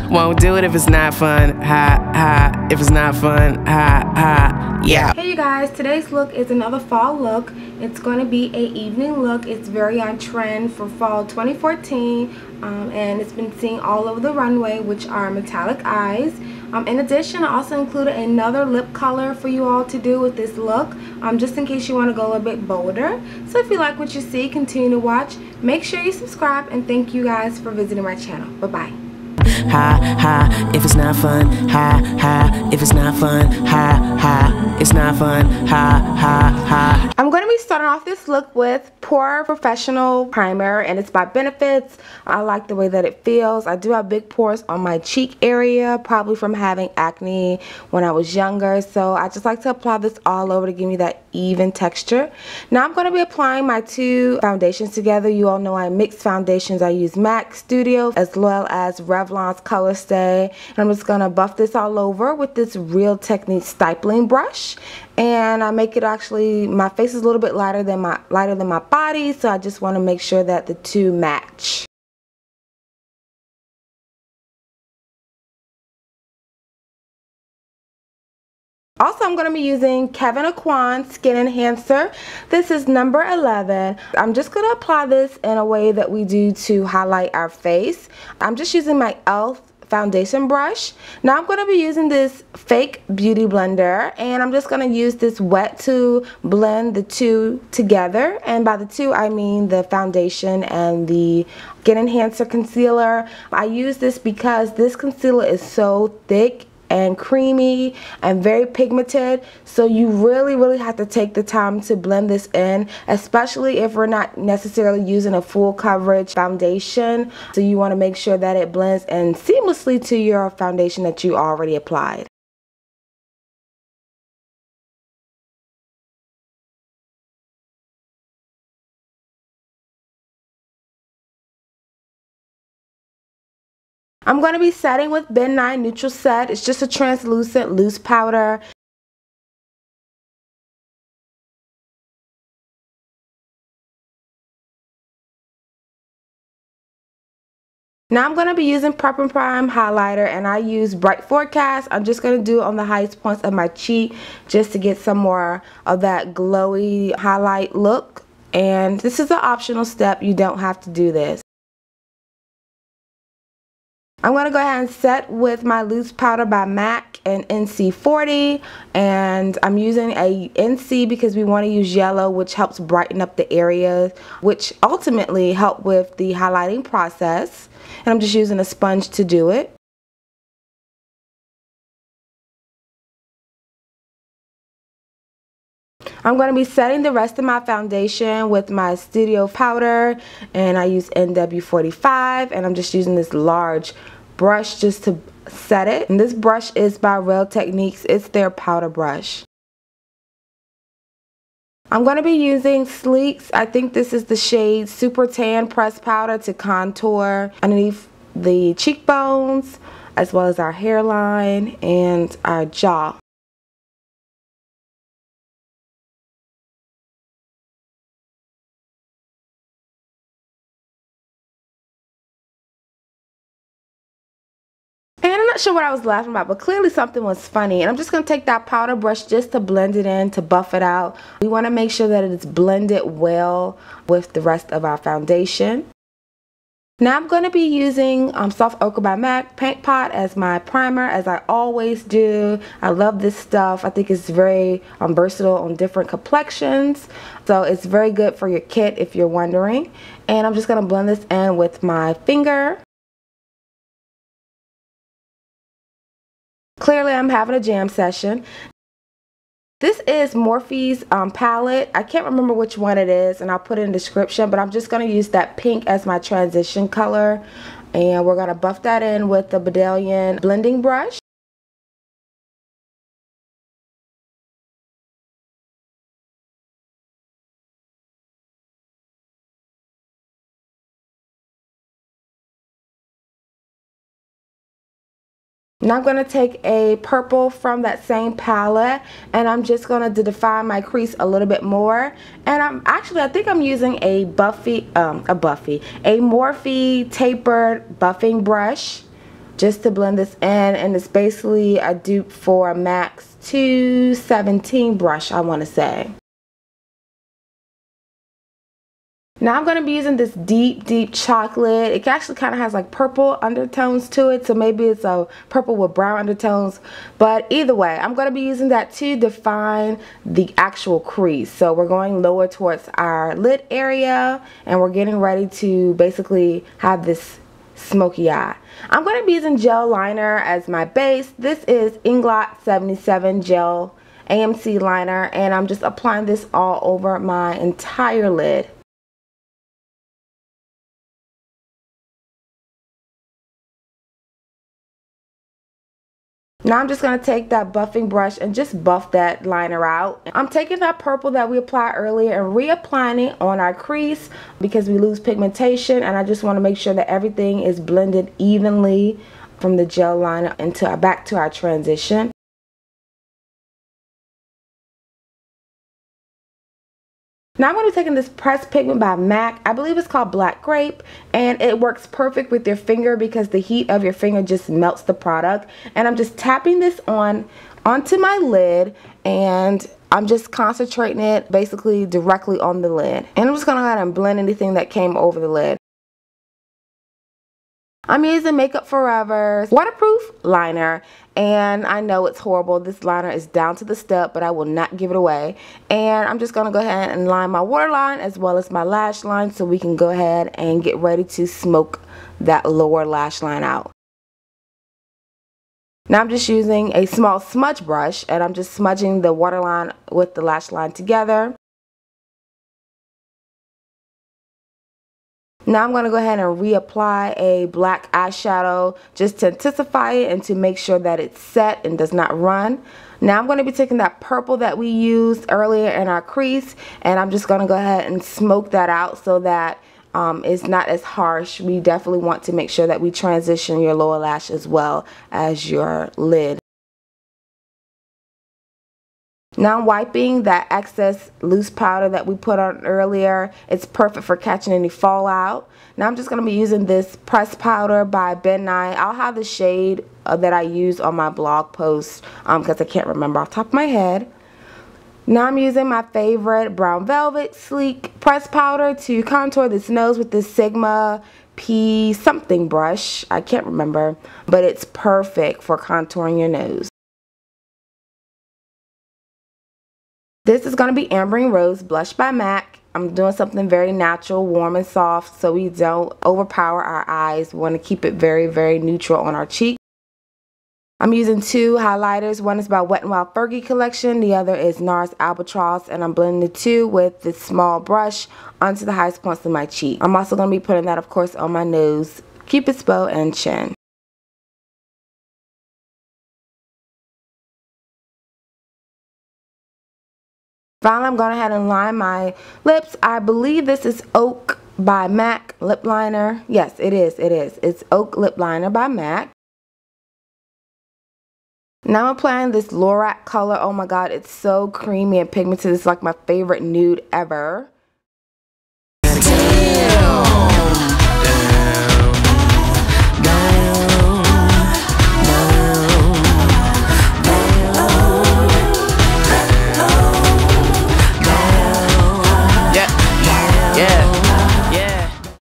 Won't do it if it's not fun. Ha ha. If it's not fun. Ha ha. Yeah. Hey you guys, today's look is another fall look. It's going to be a evening look. It's very on trend for fall 2014, and it's been seen all over the runway, which are metallic eyes. In addition, I also included another lip color for you all to do with this look, just in case you want to go a little bit bolder. So if you like what you see, continue to watch. Make sure you subscribe, and thank you guys for visiting my channel. Bye-bye. Ha ha, if it's not fun. Ha ha, if it's not fun. Ha ha, it's not fun. Ha ha ha. I'm going to be starting off this look with Pore Professional Primer, and it's by Benefits. I like the way that it feels. I do have big pores on my cheek area, probably from having acne when I was younger, so I just like to apply this all over to give me that even texture. Now I'm going to be applying my two foundations together. You all know I mix foundations. I use MAC Studio as well as Revlon's Color Stay, and I'm just going to buff this all over with this Real Techniques stippling brush. And I make it actually, my face is a little bit lighter than my body, so I just want to make sure that the two match. Also, I'm going to be using Kevyn Aucoin Skin Enhancer. This is number 11. I'm just going to apply this in a way that we do to highlight our face. I'm just using my e.l.f. foundation brush. Now I'm going to be using this fake beauty blender, and I'm just going to use this wet to blend the two together, and by the two I mean the foundation and the Skin Enhancer concealer. I use this because this concealer is so thick and creamy and very pigmented, so you really have to take the time to blend this in, especially if we're not necessarily using a full coverage foundation. So you want to make sure that it blends in seamlessly to your foundation that you already applied. I'm going to be setting with Ben Nye Neutral Set. It's just a translucent loose powder. Now I'm going to be using Prep and Prime highlighter, and I use Bright Forecast. I'm just going to do it on the highest points of my cheek just to get some more of that glowy highlight look. And this is an optional step. You don't have to do this. I'm going to go ahead and set with my loose powder by MAC and NC40, and I'm using a NC because we want to use yellow, which helps brighten up the areas, which ultimately help with the highlighting process, and I'm just using a sponge to do it. I'm going to be setting the rest of my foundation with my Studio powder, and I use NW45, and I'm just using this large brush just to set it. And this brush is by Real Techniques. It's their powder brush. I'm going to be using Sleek's, I think this is the shade Super Tan pressed powder, to contour underneath the cheekbones as well as our hairline and our jaw. And I'm not sure what I was laughing about, but clearly something was funny. And I'm just going to take that powder brush just to blend it in, to buff it out. We want to make sure that it's blended well with the rest of our foundation. Now I'm going to be using Soft Ochre by MAC Paint Pot as my primer, as I always do. I love this stuff. I think it's very versatile on different complexions. So it's very good for your kit if you're wondering. And I'm just going to blend this in with my finger. Clearly I'm having a jam session. This is Morphe's palette. I can't remember which one it is, and I'll put it in the description, but I'm just going to use that pink as my transition color, and we're going to buff that in with the Bdellium blending brush. Now I'm going to take a purple from that same palette, and I'm just going to define my crease a little bit more. And I think I'm using a Morphe tapered buffing brush. just to blend this in, and it's basically a dupe for MAC's 217 brush, I want to say. Now I'm going to be using this deep chocolate. It actually kind of has like purple undertones to it, so maybe it's a purple with brown undertones. But either way, I'm going to be using that to define the actual crease. So we're going lower towards our lid area, and we're getting ready to basically have this smoky eye. I'm going to be using gel liner as my base. This is Inglot 77 gel AMC liner, and I'm just applying this all over my entire lid. Now I'm just going to take that buffing brush and just buff that liner out. I'm taking that purple that we applied earlier and reapplying it on our crease because we lose pigmentation, and I just want to make sure that everything is blended evenly from the gel liner into back to our transition. Now I'm going to be taking this pressed pigment by MAC. I believe it's called Black Grape, and it works perfect with your finger because the heat of your finger just melts the product. And I'm just tapping this onto my lid, and I'm just concentrating it basically directly on the lid. And I'm just going to go ahead and blend anything that came over the lid. I'm using Makeup Forever's waterproof liner, and I know it's horrible. This liner is down to the step, but I will not give it away. And I'm just going to go ahead and line my waterline as well as my lash line so we can go ahead and get ready to smoke that lower lash line out. Now I'm just using a small smudge brush, and I'm just smudging the waterline with the lash line together. Now I'm going to go ahead and reapply a black eyeshadow just to intensify it and to make sure that it's set and does not run. Now I'm going to be taking that purple that we used earlier in our crease, and I'm just going to go ahead and smoke that out so that it's not as harsh. We definitely want to make sure that we transition your lower lash as well as your lid. Now I'm wiping that excess loose powder that we put on earlier. It's perfect for catching any fallout. Now I'm just going to be using this pressed powder by Ben Nye. I'll have the shade that I used on my blog post because I can't remember off the top of my head. Now I'm using my favorite Brown Velvet Sleek pressed powder to contour this nose with this Sigma P something brush. I can't remember, but it's perfect for contouring your nose. This is going to be Ambering Rose Blush by MAC. I'm doing something very natural, warm and soft, so we don't overpower our eyes. We want to keep it very neutral on our cheek. I'm using two highlighters. One is by Wet n Wild Fergie collection. The other is NARS Albatross, and I'm blending the two with this small brush onto the highest points of my cheek. I'm also going to be putting that, of course, on my nose, Cupid's bow, and chin. Finally, I'm going ahead and line my lips. I believe this is Oak by MAC lip liner. Yes, it is. It's Oak lip liner by MAC. Now I'm applying this Lorac color. Oh my god, it's so creamy and pigmented. It's like my favorite nude ever.